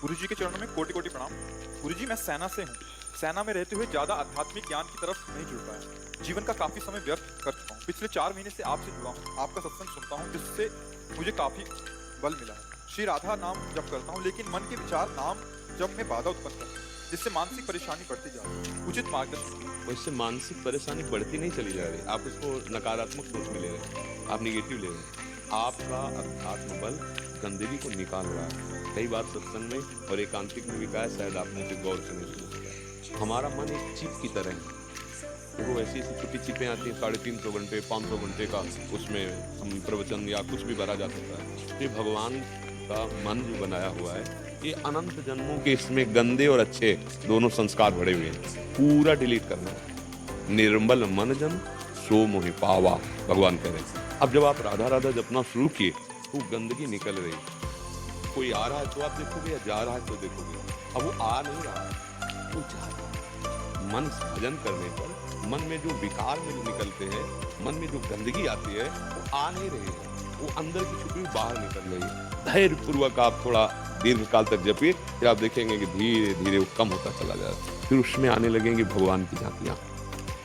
गुरुजी के चरणों में कोटि कोटि प्रणाम। गुरुजी, मैं सेना से हूँ। सेना में रहते हुए ज्यादा आध्यात्मिक ज्ञान की तरफ नहीं जुड़ पाया। जीवन का काफी समय व्यर्थ कर चुका हूँ। पिछले 4 महीने से आपसे जुड़ा हूँ, आपका सत्संग सुनता हूँ, जिससे मुझे काफी बल मिला है। श्री राधा नाम जप करता हूँ, लेकिन मन के विचार नाम जप में बाधा उत्पन्न करते हैं, जिससे मानसिक परेशानी बढ़ती जा रही है। उचित मार्गदर्शन कीजिए। उससे मानसिक परेशानी बढ़ती नहीं चली जा रही, आप उसको नकारात्मक सोच में ले रहे हैं, आप निगेटिव ले रहे हैं। आपका अध्यात्म बल गंदगी को निकाल रहा है। कई बार सत्संग में और एकांतिक में भी कहा है, शायद आपने उसे गौर से नहीं सुना। हमारा मन एक चिप की तरह है। वो ऐसी ऐसी छोटी चिपें आती हैं, 350 घंटे 500 घंटे का उसमें हम प्रवचन या कुछ भी भरा जा सकता है। ये भगवान का मन जो बनाया हुआ है, ये अनंत जन्मों के इसमें गंदे और अच्छे दोनों संस्कार भरे हुए हैं, पूरा डिलीट करना है। निर्मल मन जन सो मोहि पावा, भगवान कह रहे हैं। अब जब आप राधा राधा जपना शुरू किए तो गंदगी निकल रही। कोई आ रहा है तो आप देखोगे, या जा रहा है तो देखोगे। अब वो आ नहीं रहा है, वो जा रहा है। मन भजन करने पर मन में जो विकार में निकलते हैं, मन में जो गंदगी आती है, वो आ नहीं रही है, वो अंदर की छुपी हुई बाहर निकल रही है। धैर्य पूर्वक आप थोड़ा दीर्घ काल तक जपिए, फिर आप देखेंगे कि धीरे धीरे वो कम होता चला जाएगा। फिर उसमें आने लगेंगे भगवान की झांकियाँ,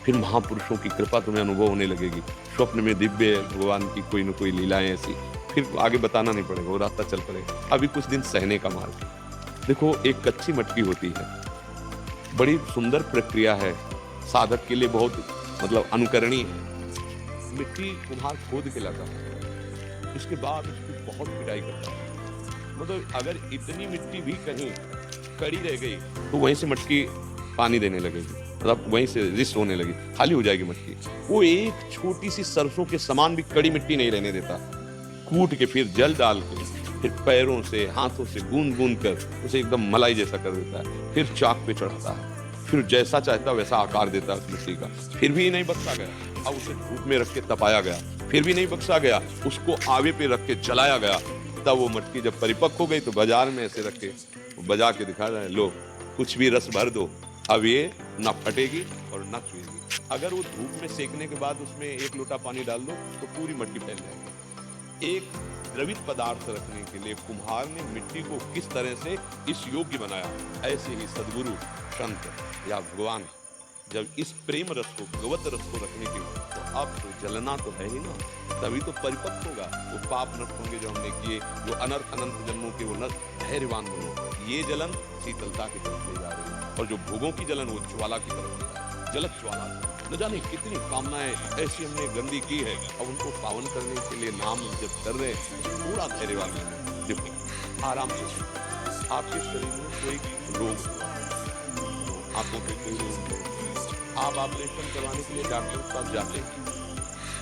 फिर महापुरुषों की कृपा तुम्हें अनुभव होने लगेगी। स्वप्न में दिव्य भगवान की कोई न कोई लीलाएं ऐसी, फिर आगे बताना नहीं पड़ेगा, वो रास्ता चल पड़ेगा। अभी कुछ दिन सहने का मार्ग। देखो, एक कच्ची मटकी होती है, बड़ी सुंदर प्रक्रिया है, साधक के लिए बहुत मतलब अनुकरणीय है। मिट्टी कुम्हार खोद के लाता है, इसके बाद उसकी बहुत पिटाई करता है। मतलब अगर इतनी मिट्टी भी कहीं कड़ी रह गई तो वहीं से मटकी पानी देने लगेगी, मतलब वहीं से रिस होने लगी, खाली हो जाएगी मटकी। वो एक छोटी सी सरसों के समान भी कड़ी मिट्टी नहीं रहने देता। कूट के फिर जल डाल के, फिर पैरों से हाथों से गूंद गूंद कर उसे एकदम मलाई जैसा कर देता है। फिर चाक पे चढ़ाता है, फिर जैसा चाहता वैसा आकार देता है उस मिट्टी का। फिर भी नहीं बख्शा गया, अब उसे धूप में रख के तपाया गया। फिर भी नहीं बख्शा गया, उसको आवे पे रख के जलाया गया। तब वो मटकी जब परिपक्व हो गई तो बाजार में ऐसे रख के बजा के दिखा रहे हैं, लो कुछ भी रस भर दो, अब ये ना फटेगी और ना चुएगी। अगर वो धूप में सेकने के बाद उसमें 1 लोटा पानी डाल दो तो पूरी मटकी फैल जाएगी। एक द्रवित पदार्थ रखने के लिए कुम्हार ने मिट्टी को किस तरह से इस योग्य बनाया, ऐसे ही सद्गुरु संत या भगवान जब इस प्रेम रस को, भगवत रस को रखने की, तो अब तो जलना तो है ही ना, तभी तो परिपक्व होगा। वो पाप नष्ट होंगे जो हमने किए, जो अनर्थ अनंत जन्मों के, वो नष्ट। धैर्यवान बनो। ये जलन शीतलता की तरफ ले जा रही है, और जो भोगों की जलन वो ज्वाला की तरफ ले जा रही है, जलत ज्वाला। न जाने कितनी कामनाएं ऐसी हमने गंदी की है, अब उनको पावन करने के लिए नाम जब कर रहे हैं, पूरा धैर्यवान बनो। आराम से आपके शरीर में कोई रोग, आंखों पे कोई रोग, आप ऑपरेशन करवाने के लिए डॉक्टर के पास जाते हैं,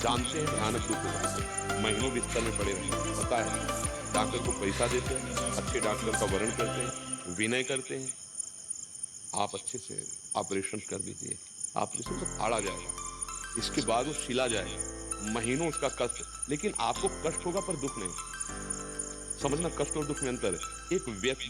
जानते हैं भयानक दुख होगा, महीनों बिस्तर में पड़े रहते, पता है। डॉक्टर को पैसा देते हैं, अच्छे डॉक्टर का वर्ण करते हैं, विनय करते हैं, आप अच्छे से ऑपरेशन कर दीजिए, ऑपरेशन तो फाड़ा जाएगा, इसके बाद वो सिला जाएगा, महीनों उसका कष्ट। लेकिन आपको कष्ट होगा पर दुख नहीं। समझना, कष्ट और दुख में अंतर है। एक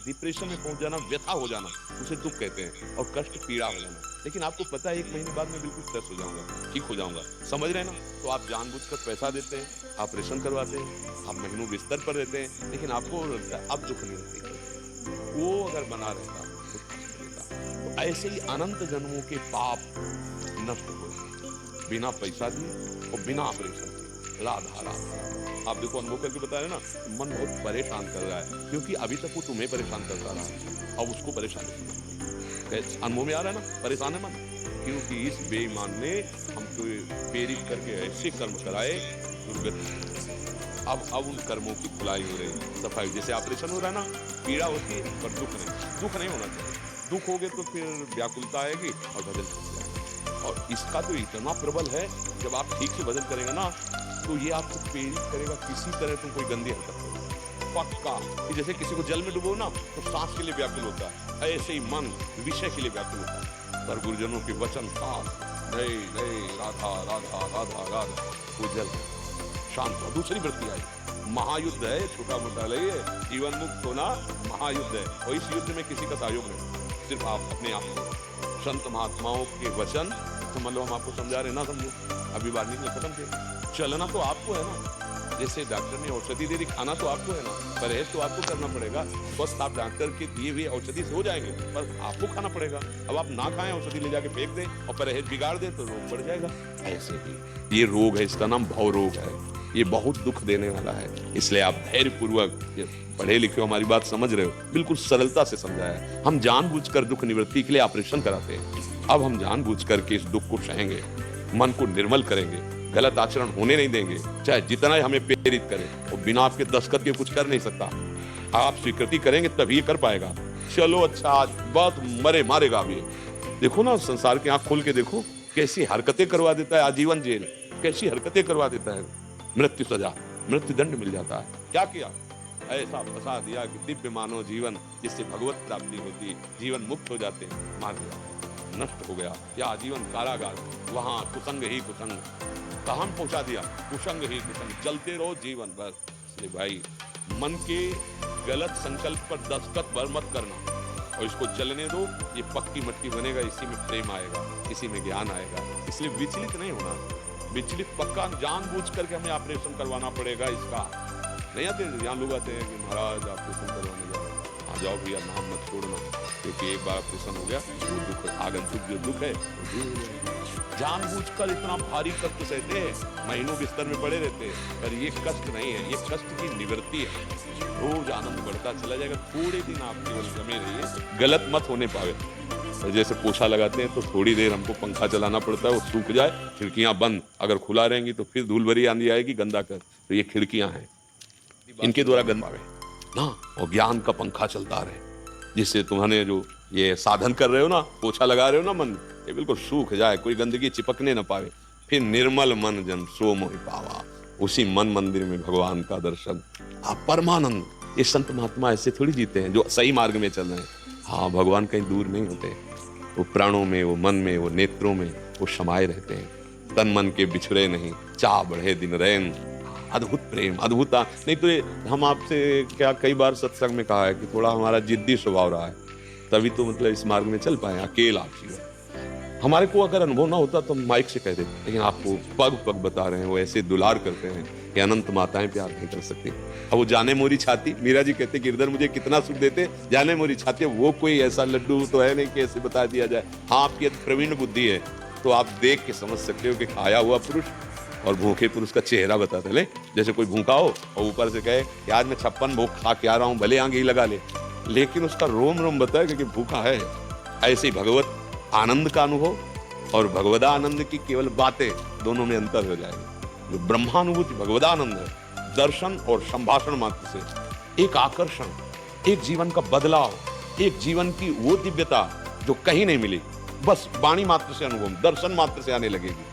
डिप्रेशन में पहुंच जाना, व्यथा हो जाना, उसे दुख कहते हैं, और कष्ट पीड़ा हो जाना। लेकिन आपको पता है 1 महीने बाद मैं बिल्कुल फ्रेश हो जाऊंगा, ठीक हो जाऊंगा, समझ रहे हैं ना? तो आप जानबूझकर पैसा देते हैं, ऑपरेशन करवाते हैं, आप महीनों बिस्तर पर रहते हैं, लेकिन आपको अब दुख नहीं होती। वो अगर बना रहता तो ऐसे ही अनंत जन्मों के पाप नष्ट हो, बिना पैसा दिए और बिना ऑपरेशन के। राधा राधा। आप देखो, अनुभव करके बता रहे ना, मन बहुत परेशान कर रहा है, क्योंकि अभी तक वो तुम्हें परेशान करता रहा, अब उसको परेशान अनुभव में आ रहा है ना, परेशान है मन, क्योंकि इस बेईमान ने हमको प्रेरित करके ऐसे कर्म कराए दुर्गति। अब उन कर्मों की धुलाई हो रही, सफाई। जैसे ऑपरेशन हो रहा है ना, पीड़ा होती है पर दुख नहीं होना चाहिए। दुख हो गए तो फिर व्याकुलता आएगी और भजन छूट जाएगा। और इसका तो इतना प्रबल है, जब आप ठीक से भजन करेंगे ना, तो ये आपको प्रेरित करेगा किसी तरह तुम कोई गंदी हरकत करो, पक्का। कि जैसे किसी को जल में डुबो ना तो सांस के लिए व्याकुल होता है, ऐसे ही मन विषय के लिए व्याकुल होता है। पर गुरुजनों के वचन साफ, नहीं नहीं, राधा राधा राधा राधा, वो जल शांत हो। दूसरी वृत्ति आई, महायुद्ध है, छोटा मोटा नहीं है, जीवन मुक्त होना महायुद्ध है, और इस युद्ध में किसी का सहयोग नहीं, सिर्फ आप अपने आप को। संत महात्माओं के वचन तो मतलब हम आपको समझा रहे ना, समझो, अभी वाल्मीकि ने खत्म किया। चलना तो आपको है ना, जैसे डॉक्टर ने औषधि दे दी, खाना तो आपको है ना, परहेज तो आपको करना पड़ेगा। बस आप डॉक्टर के दिए हुए औषधि से हो जाएंगे, पर आपको खाना पड़ेगा। अब आप ना खाएं, औषधि ले जाके फेंक दें और परहेज बिगाड़ दें तो रोग बढ़ जाएगा। ऐसे ही ये रोग है, इसका नाम भव रोग है, ये बहुत दुख देने वाला है। इसलिए आप धैर्य पूर्वक, पढ़े लिखे हो, हमारी बात समझ रहे हो, बिल्कुल सरलता से समझाया। हम जानबूझकर दुख निवृत्ति के लिए ऑपरेशन कराते हैं। अब हम जानबूझकर के इस दुख को सहेंगे, मन को निर्मल करेंगे, गलत आचरण होने नहीं देंगे, चाहे जितना ही हमें प्रेरित करे। और बिना आपके दस्तखत के कुछ कर नहीं सकता। आप स्वीकृति करेंगे तभी ये कर पाएगा। चलो अच्छा, आज बहुत मरे मारेगा। अब ये देखो ना, संसार की आंख खोल के देखो, कैसी हरकतें करवा देता है। आजीवन जेल, कैसी हरकतें करवा देता है। मृत्यु सजा, मृत्यु दंड मिल जाता है। क्या किया? ऐसा फंसा दिया कि दिव्य मानव जीवन, जिससे भगवत प्राप्ति होती, जीवन मुक्त हो जाते, मार दिया, नष्ट हो गया। या आजीवन कारागार, वहां कुसंग ही कुसंग, कहां पहुंचा दिया? कुसंग ही कुसंग, चलते रहो जीवन भर। इसलिए भाई, मन के गलत संकल्प पर दस्तखत भर मत करना और इसको चलने दो। ये पक्की मट्टी बनेगा, इसी में प्रेम आएगा, इसी में ज्ञान आएगा। इसलिए विचलित नहीं होना। विचलित पक्का जानबूझ करके हमें ऑपरेशन करवाना पड़ेगा इसका। नहीं आते यहाँ लोग आते हैं कि महाराज ऑपरेशन करवाने जा रहे हैं, आ जाओ भैया, नाम मत छोड़ना, क्योंकि एक बार ऑपरेशन हो गया वो दुख, आगंतुक जो दुख है जानबूझकर इतना भारी कष्ट सहते हैं, महीनों बिस्तर में पड़े रहते हैं। पर ये कष्ट नहीं है, ये कष्ट की निवृत्ति है। रोज आनंद बढ़ता चला जाएगा। थोड़े दिन आप केवल जमे रहिए, गलत मत होने पावे। जैसे पोछा लगाते हैं तो थोड़ी देर हमको पंखा चलाना पड़ता है, वो सूख जाए, खिड़कियां बंद। अगर खुला रहेंगी तो फिर धूल भरी आंधी आएगी, गंदा कर। तो ये खिड़कियां हैं, इनके द्वारा गंदा आवे ना, और ज्ञान का पंखा चलता रहे, जिससे तुम्हारे जो ये साधन कर रहे हो ना, पोछा लगा रहे हो ना, मन ये बिल्कुल सूख जाए, कोई गंदगी चिपकने न पावे। फिर निर्मल मन जन सो मोहि पावा, उसी मन मंदिर में भगवान का दर्शन, आप परमानंद। ये संत महात्मा ऐसे थोड़ी जीते हैं जो सही मार्ग में चल रहे हैं। हाँ, भगवान कहीं दूर नहीं होते, वो प्राणों में, वो मन में, वो नेत्रों में वो समाये रहते हैं। तन मन के बिछड़े नहीं, चाह बढ़े दिन रैन। अद्भुत प्रेम, अद्भुत। नहीं तो हम आपसे क्या कई बार सत्संग में कहा है कि थोड़ा हमारा जिद्दी स्वभाव रहा है, तभी तो मतलब इस मार्ग में चल पाए। अकेला आप जीवन, हमारे को अगर अनुभव ना होता तो हम माइक से कह देते, लेकिन आपको पग पग बता रहे हैं, वो ऐसे दुलार करते हैं कि अनंत माताएं प्यार नहीं कर सकती। अब वो जाने मोरी छाती, मीरा जी कहते गिरधर मुझे कितना सुख देते, जाने मोरी छाती। वो कोई ऐसा लड्डू तो है नहीं कि ऐसे बता दिया जाए। हाँ, आपकी प्रवीण बुद्धि है तो आप देख के समझ सकते हो कि खाया हुआ पुरुष और भूखे पुरुष का चेहरा बताते। ले, जैसे कोई भूखा हो और ऊपर से कहे कि आज मैं 56 भोग खा के आ रहा हूँ, भले आगे ही लगा ले, लेकिन उसका रोम रोम बताए कि भूखा है। ऐसे ही भगवत आनंद का अनुभव और भगवदा आनंद की केवल बातें, दोनों में अंतर हो जाएगा। जो ब्रह्मानुभूति भगवदानंद है, दर्शन और संभाषण मात्र से एक आकर्षण, एक जीवन का बदलाव, एक जीवन की वो दिव्यता जो कहीं नहीं मिली, बस वाणी मात्र से अनुभव, दर्शन मात्र से आने लगेगी।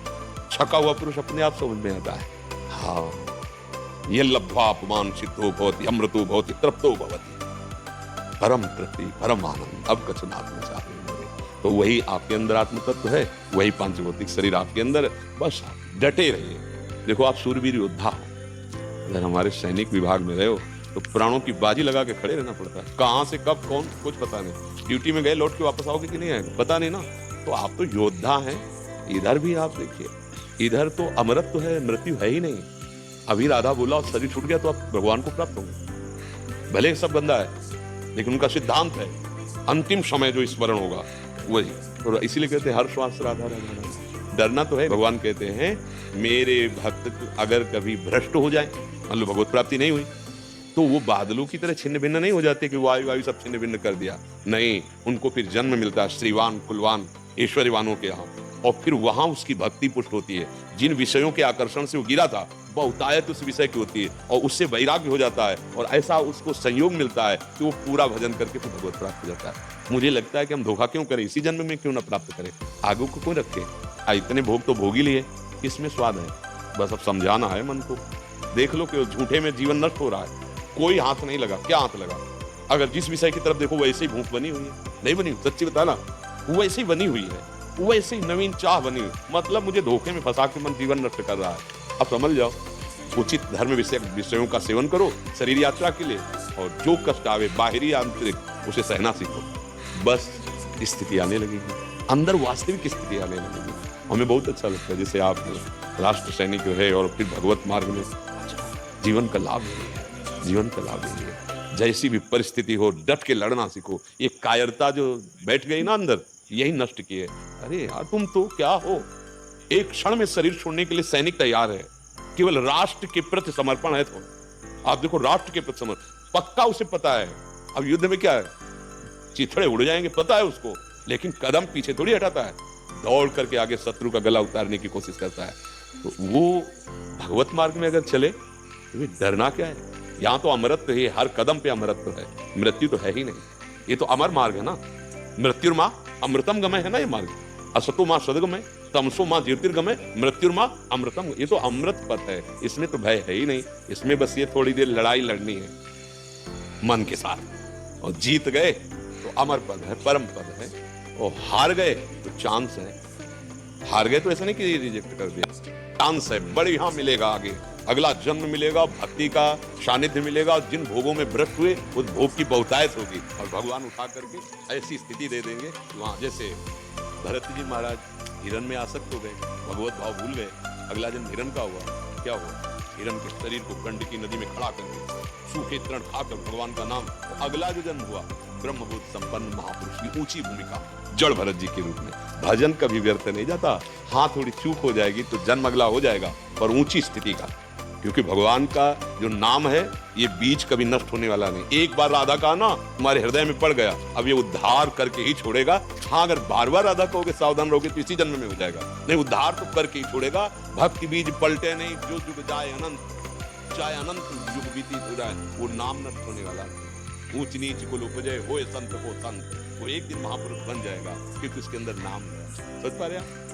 छका हुआ पुरुष अपने आप समझ में आता है। हाँ, ये लब्ध्वा अपमान सिद्धो भवति, अमृतो भवति, तृप्तो भवति, परम तृप्ति, परम आनंद। अब कछ नाम चाहे, तो वही आपके अंदर आत्म तत्व है, वही पांचभौतिक शरीर आपके अंदर। बस डटे रहिए। देखो, आप सूरवीर योद्धा हो, अगर हमारे सैनिक विभाग में रहे हो तो प्राणों की बाजी लगा के खड़े रहना पड़ता है। कहां से कब कौन कुछ पता नहीं। ड्यूटी में गए, लौट के वापस आओगे कि नहीं आएगा पता नहीं ना। तो आप तो योद्धा हैं। इधर भी आप देखिए, इधर तो अमरत्व है, मृत्यु है ही नहीं। अभी राधा बोला और शरीर छूट गया तो आप भगवान को प्राप्त होंगे। भले सब गंदा है, लेकिन उनका सिद्धांत है अंतिम समय जो स्मरण होगा वही। तो इसीलिए कहते हैं हर श्वास राधा राधा। डरना तो है। भगवान कहते हैं मेरे भक्त अगर कभी भ्रष्ट हो जाए, मान लो भगवत प्राप्ति नहीं हुई, तो वो बादलों की तरह छिन्न भिन्न नहीं हो जाते कि वायु वायु सब छिन्न भिन्न कर दिया। नहीं, उनको फिर जन्म मिलता है श्रीवान कुलवान ऐश्वर्यवानों के यहाँ, और फिर वहां उसकी भक्ति पुष्ट होती है। जिन विषयों के आकर्षण से वो गिरा था, बहुतायत उस विषय की होती है और उससे वैराग्य हो जाता है, और ऐसा उसको संयोग मिलता है कि वो पूरा भजन करके फिर भगवत प्राप्त हो जाता है। मुझे लगता है कि हम धोखा क्यों करें, इसी जन्म में क्यों ना प्राप्त करें, आगे को क्यों रखें। इतने भोग तो भोग ही लिए, इसमें स्वाद है। बस अब समझाना है मन को। देख लो कि झूठे में जीवन नष्ट हो रहा है, कोई हाथ नहीं लगा। क्या हाथ लगा? अगर जिस विषय की तरफ देखो वैसे ही भूख बनी हुई है, नहीं बनी, सच्ची बताना, वो वैसे ही बनी हुई है, वो ऐसे ही नवीन चाह बनी हुई। मतलब मुझे धोखे में फंसा के मन जीवन नष्ट कर रहा है। अब समझ जाओ, उचित धर्म विषयों का सेवन करो शरीर यात्रा के लिए, और जो कष्ट आवे बाहरी आंतरिक उसे सहना सीखो। बस स्थिति आने लगेगी, अंदर वास्तविक स्थिति आने लगेगी। हमें बहुत अच्छा लगता है जैसे आप राष्ट्र सैनिक रहे और फिर भगवत मार्ग में जीवन का लाभ यही है, जीवन का लाभ यही है। जैसी भी परिस्थिति हो डट के लड़ना सीखो। ये कायरता जो बैठ गई ना अंदर, यही नष्ट की है। अरे यार तुम तो क्या हो, एक क्षण में शरीर छोड़ने के लिए सैनिक तैयार है, केवल राष्ट्र के प्रति समर्पण है। तो आप देखो, राष्ट्र के प्रति समर्पण पक्का उसे पता है। अब युद्ध में क्या है, चिथड़े उड़ जाएंगे पता है उसको, लेकिन कदम पीछे थोड़ी हटाता है, दौड़ करके आगे शत्रु का गला उतारने की कोशिश करता है। तो वो भगवत मार्ग में अगर चले तो भी डरना क्या है। यहाँ तो अमरत्व है, हर कदम पे अमरत्व है, मृत्यु तो है ही नहीं। ये तो अमर मार्ग है ना, मृत्युर्मा अमृतम गमय है ना ये मार्ग। असतो मां सदगमय, तमसो मां ज्योतिर्गमय, मृत्युर्मा अमृतम। ये तो अमृत पथ है, इसमें तो भय है ही नहीं। इसमें बस ये थोड़ी देर लड़ाई लड़नी है मन के साथ, और जीत गए तो अमर पद है, परम पद है, और हार गए तो चांस है। हार गए तो ऐसा नहीं कि रिजेक्ट कर दिया, चांस है, बढ़िया मिलेगा आगे, अगला जन्म मिलेगा, भक्ति का सानिध्य मिलेगा, जिन भोगों में भ्रष्ट हुए उस भोग की बहुतायत होगी, और भगवान उठा करके ऐसी स्थिति दे देंगे वहां। जैसे भरत जी महाराज हिरण में आसक्त हो गए, भगवत भाव भूल गए, अगला जन्म हिरण का हुआ। क्या हुआ, हिरण के शरीर को गंडकी नदी में खड़ा करके सूखे तृण खाकर भगवान का नाम। तो अगला जो जन्म हुआ ब्रह्मबोध संपन्न महापुरुष की ऊंची भूमिका जड़ भरत जी के रूप में। भजन कभी व्यर्थ नहीं जाता। हाँ थोड़ी चूक हो जाएगी तो जन्म अगला हो जाएगा, पर ऊंची स्थिति का, क्योंकि भगवान का जो नाम है ये बीज कभी नष्ट होने वाला नहीं। एक बार राधा का ना तुम्हारे हृदय में पड़ गया, अब ये उद्धार करके ही छोड़ेगा। हाँ अगर बार बार राधा कहोगे सावधान रहोगे तो इसी जन्म में हो जाएगा, नहीं उद्धार तो करके ही छोड़ेगा। भक्ति बीज पलटे नहीं, जो जुग जाए अनंत, चाहे अनंत युग व्यतीत हो जाए, वो नाम नष्ट होने वाला। ऊंच नीच कुल उपजय होए संत को संत, वो एक दिन महापुरुष बन जाएगा, क्योंकि उसके अंदर नाम है। समझ पा रहे हैं?